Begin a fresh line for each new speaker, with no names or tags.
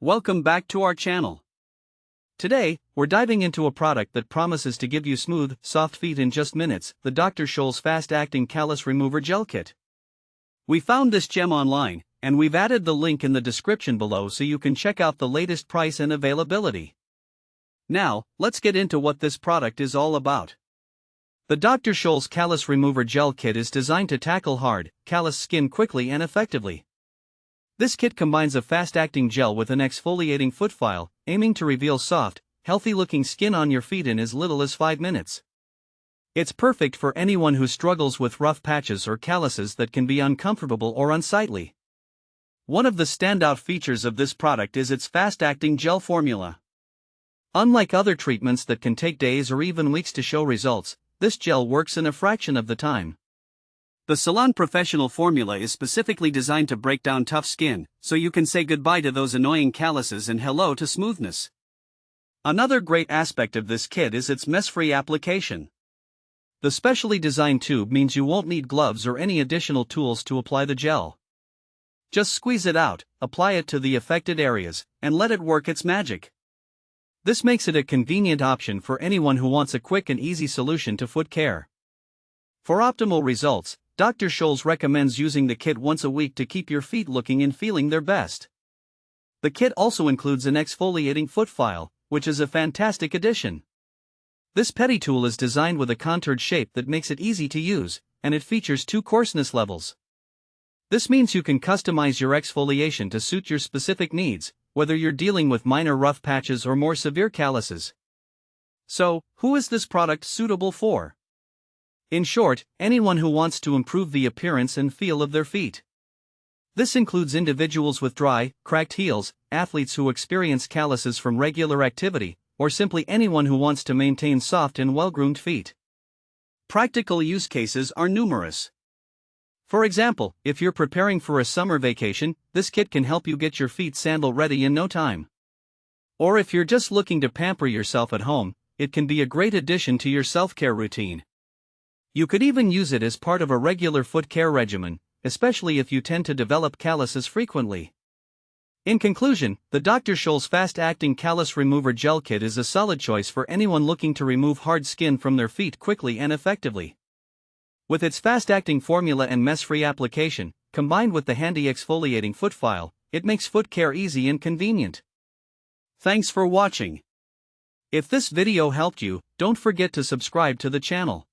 Welcome back to our channel. Today, we're diving into a product that promises to give you smooth, soft feet in just minutes, the Dr. Scholl's Fast-Acting Callus Remover Gel Kit. We found this gem online, and we've added the link in the description below so you can check out the latest price and availability. Now, let's get into what this product is all about. The Dr. Scholl's Callus Remover Gel Kit is designed to tackle hard, callous skin quickly and effectively. This kit combines a fast-acting gel with an exfoliating foot file, aiming to reveal soft, healthy-looking skin on your feet in as little as 5 minutes. It's perfect for anyone who struggles with rough patches or calluses that can be uncomfortable or unsightly. One of the standout features of this product is its fast-acting gel formula. Unlike other treatments that can take days or even weeks to show results, this gel works in a fraction of the time. The Salon Professional formula is specifically designed to break down tough skin, so you can say goodbye to those annoying calluses and hello to smoothness. Another great aspect of this kit is its mess-free application. The specially designed tube means you won't need gloves or any additional tools to apply the gel. Just squeeze it out, apply it to the affected areas, and let it work its magic. This makes it a convenient option for anyone who wants a quick and easy solution to foot care. For optimal results, Dr. Scholl's recommends using the kit once a week to keep your feet looking and feeling their best. The kit also includes an exfoliating foot file, which is a fantastic addition. This petty tool is designed with a contoured shape that makes it easy to use, and it features 2 coarseness levels. This means you can customize your exfoliation to suit your specific needs, whether you're dealing with minor rough patches or more severe calluses. So, who is this product suitable for? In short, anyone who wants to improve the appearance and feel of their feet. This includes individuals with dry, cracked heels, athletes who experience calluses from regular activity, or simply anyone who wants to maintain soft and well-groomed feet. Practical use cases are numerous. For example, if you're preparing for a summer vacation, this kit can help you get your feet sandal ready in no time. Or if you're just looking to pamper yourself at home, it can be a great addition to your self-care routine. You could even use it as part of a regular foot care regimen, especially if you tend to develop calluses frequently. In conclusion, the Dr. Scholl's Fast-Acting Callus Remover Gel Kit is a solid choice for anyone looking to remove hard skin from their feet quickly and effectively. With its fast-acting formula and mess-free application, combined with the handy exfoliating foot file, it makes foot care easy and convenient. Thanks for watching. If this video helped you, don't forget to subscribe to the channel.